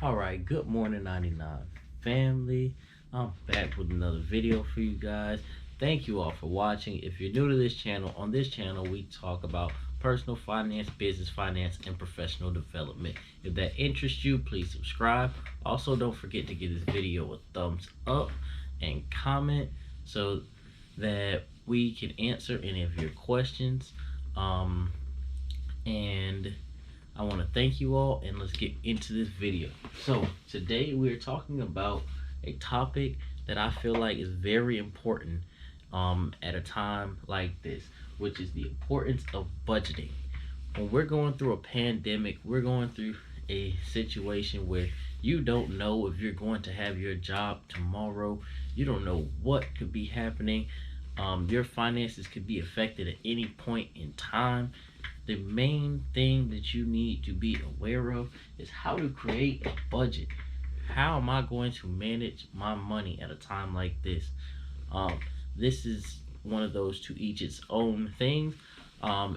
All right, good morning, 99 family. I'm back with another video for you guys. Thank you all for watching. If you're new to this channel, on this channel, we talk about personal finance, business finance, and professional development. If that interests you, please subscribe. Also, don't forget to give this video a thumbs up and comment so that we can answer any of your questions. And I want to thank you all, and let's get into this video. So today we're talking about a topic that I feel like is very important at a time like this, which is the importance of budgeting. When we're going through a pandemic, we're going through a situation where you don't know if you're going to have your job tomorrow. You don't know what could be happening. Your finances could be affected at any point in time. The main thing that you need to be aware of is how to create a budget. How am I going to manage my money at a time like this? This is one of those to each its own things.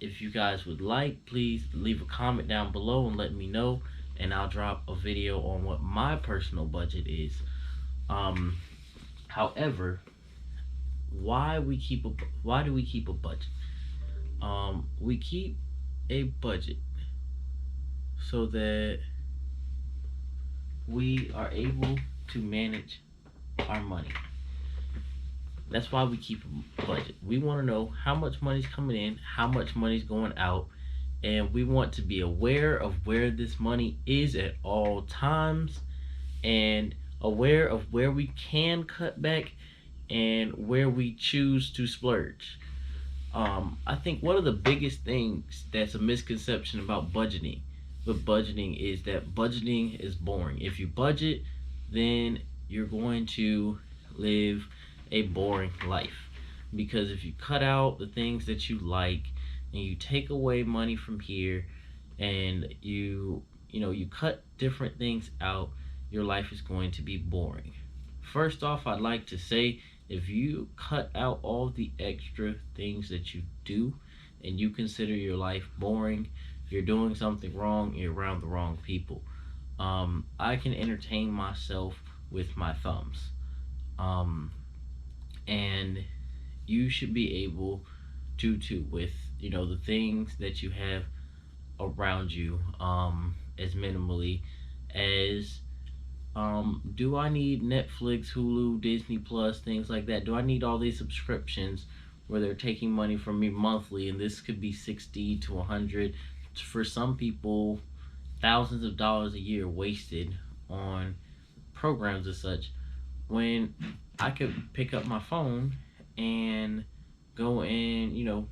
If you guys would like, please leave a comment down below and let me know, and I'll drop a video on what my personal budget is. However, why do we keep a budget? We keep a budget so that we are able to manage our money. That's why we keep a budget. We want to know how much money's coming in, how much money's going out, and we want to be aware of where this money is at all times, and aware of where we can cut back and where we choose to splurge. I think one of the biggest things that's a misconception about budgeting is that budgeting is boring. If you budget, then you're going to live a boring life. Because if you cut out the things that you like and you take away money from here and you cut different things out, your life is going to be boring. First off, I'd like to say, if you cut out all the extra things that you do and you consider your life boring, you're doing something wrong, you're around the wrong people. I can entertain myself with my thumbs. And you should be able to with the things that you have around you, as minimally as do I need Netflix, Hulu, Disney Plus, things like that? Do I need all these subscriptions where they're taking money from me monthly, and this could be 60 to 100, for some people, thousands of dollars a year wasted on programs and such, when I could pick up my phone and go and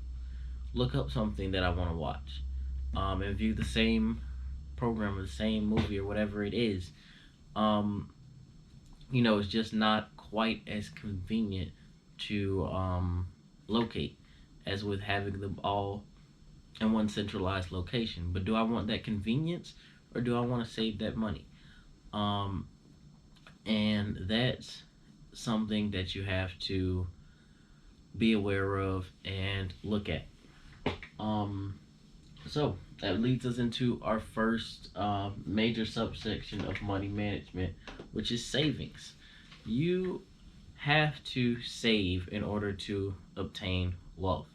look up something that I want to watch, and view the same program or the same movie or whatever it is. It's just not quite as convenient to locate as with having them all in one centralized location. But do I want that convenience, or do I want to save that money? And that's something that you have to be aware of and look at. So that leads us into our first major subsection of money management, which is savings. You have to save in order to obtain wealth.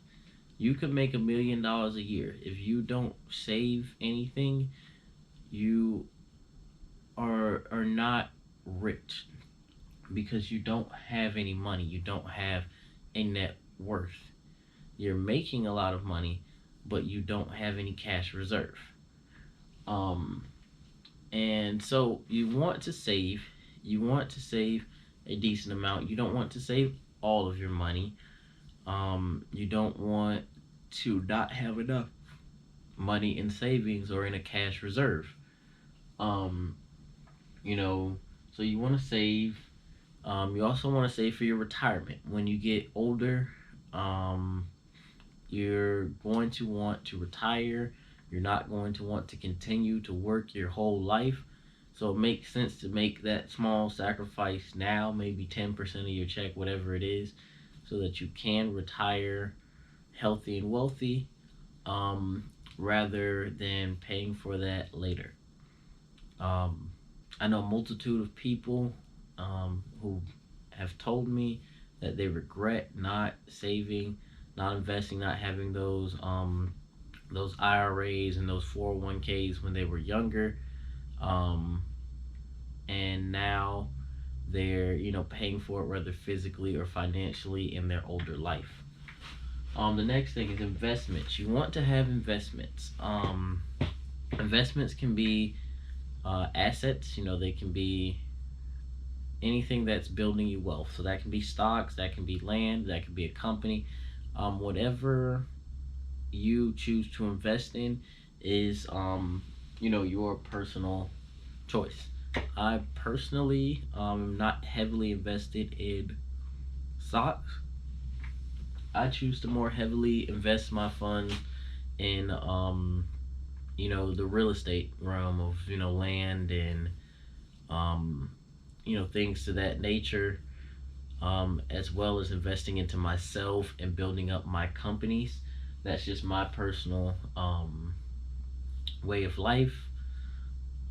You could make $1 million a year. If you don't save anything, you are not rich, because you don't have any money. You don't have a net worth. You're making a lot of money, but you don't have any cash reserve. And so you want to save. You want to save a decent amount. You don't want to save all of your money. You don't want to not have enough money in savings or in a cash reserve. So you want to save. You also want to save for your retirement. When you get older, you're going to want to retire. You're not going to want to continue to work your whole life. So it makes sense to make that small sacrifice now, maybe 10% of your check, whatever it is, so that you can retire healthy and wealthy, rather than paying for that later. I know a multitude of people who have told me that they regret not saving, not investing, not having those IRAs and those 401ks when they were younger, um, and now they're paying for it whether physically or financially in their older life. The next thing is investments. You want to have investments. Investments can be assets. They can be anything that's building you wealth. So that can be stocks, that can be land, that can be a company. Whatever you choose to invest in is your personal choice. I personally am not heavily invested in stocks. I choose to more heavily invest my funds in the real estate realm of land and um things to that nature, as well as investing into myself and building up my companies. That's just my personal way of life.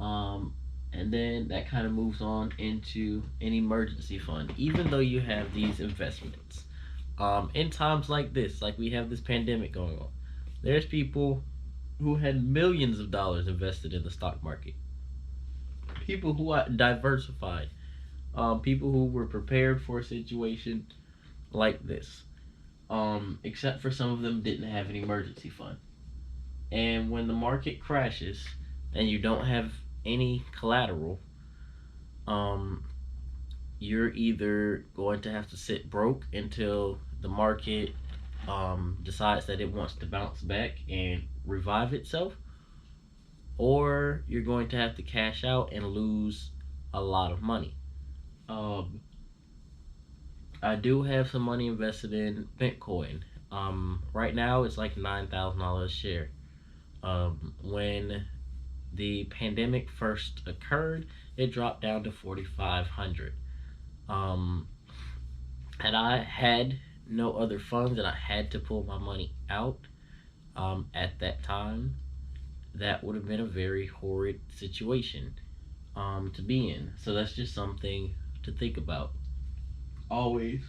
Um, and then that kind of moves on into an emergency fund. Even though you have these investments, in times like this, like we have this pandemic going on, there's people who had millions of dollars invested in the stock market. People who are diversified. People who were prepared for a situation like this. Except for some of them didn't have an emergency fund. And when the market crashes and you don't have any collateral, um, you're either going to have to sit broke until the market decides that it wants to bounce back and revive itself, or you're going to have to cash out and lose a lot of money. Um, I do have some money invested in Bitcoin. Right now it's like $9,000 a share. When the pandemic first occurred, it dropped down to 4,500. Um, and I had no other funds, and I had to pull my money out at that time. That would have been a very horrid situation to be in. So that's just something to think about. Always,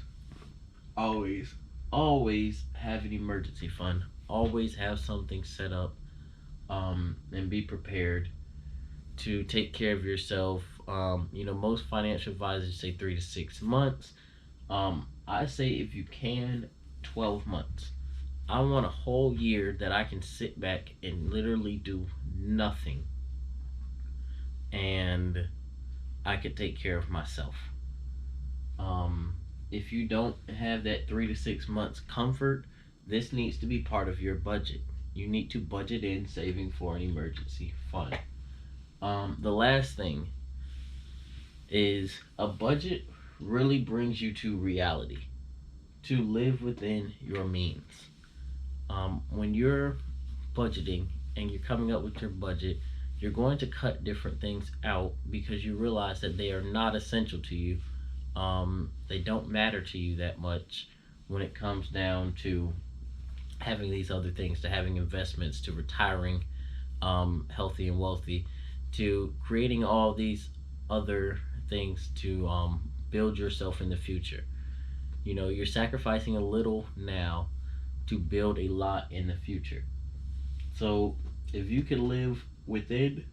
always, always have an emergency fund. Always have something set up, and be prepared to take care of yourself. Most financial advisors say 3 to 6 months. I say if you can, 12 months. I want a whole year that I can sit back and literally do nothing, and I could take care of myself. Um, if you don't have that 3 to 6 months comfort, this needs to be part of your budget. You need to budget in saving for an emergency fund. The last thing is a budget really brings you to reality, to live within your means. When you're budgeting and you're coming up with your budget, you're going to cut different things out because you realize that they are not essential to you. They don't matter to you that much when it comes down to having these other things, to having investments, to retiring healthy and wealthy, to creating all these other things to build yourself in the future. You're sacrificing a little now to build a lot in the future. So if you can live within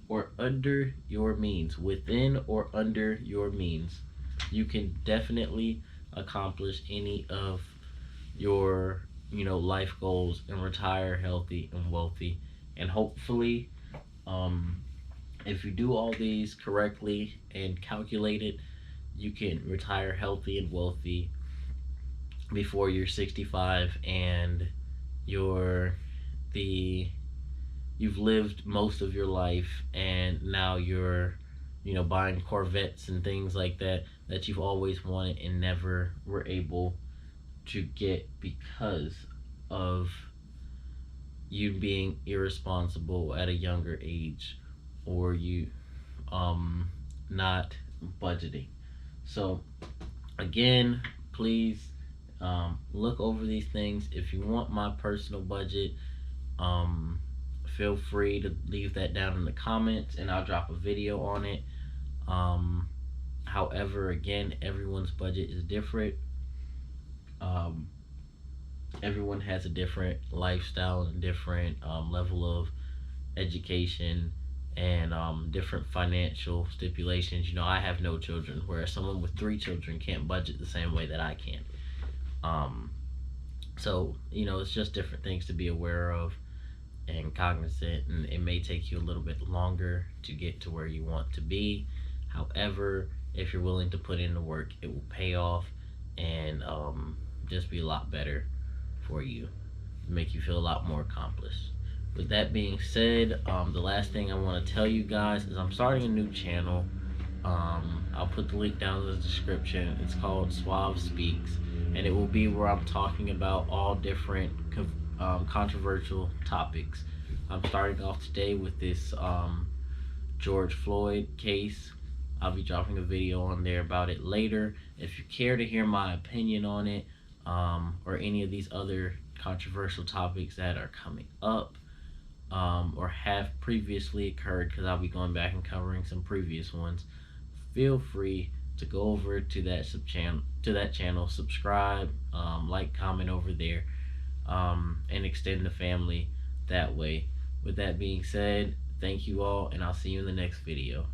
or under your means, within or under your means, you can definitely accomplish any of your life goals and retire healthy and wealthy. And hopefully, um, if you do all these correctly and calculate it, you can retire healthy and wealthy before you're 65 and you're the you've lived most of your life, and now you're buying Corvettes and things like that that you've always wanted and never were able to get because of you being irresponsible at a younger age, or you not budgeting. So again, please look over these things. If you want my personal budget, um, feel free to leave that down in the comments and I'll drop a video on it. However, again, everyone's budget is different. Um, Everyone has a different lifestyle and different level of education and different financial stipulations. I have no children, whereas someone with three children can't budget the same way that I can. Um, so, it's just different things to be aware of and cognizant, and it may take you a little bit longer to get to where you want to be. However, if you're willing to put in the work, it will pay off and just be a lot better for you, make you feel a lot more accomplished. With that being said, the last thing I want to tell you guys is I'm starting a new channel. I'll put the link down in the description. It's called Suave Speaks, and it will be where I'm talking about all different controversial topics. I'm starting off today with this George Floyd case. I'll be dropping a video on there about it later. If you care to hear my opinion on it, or any of these other controversial topics that are coming up, or have previously occurred, because I'll be going back and covering some previous ones, feel free to go over to that channel, subscribe, like, comment over there, and extend the family that way. With that being said, thank you all, and I'll see you in the next video.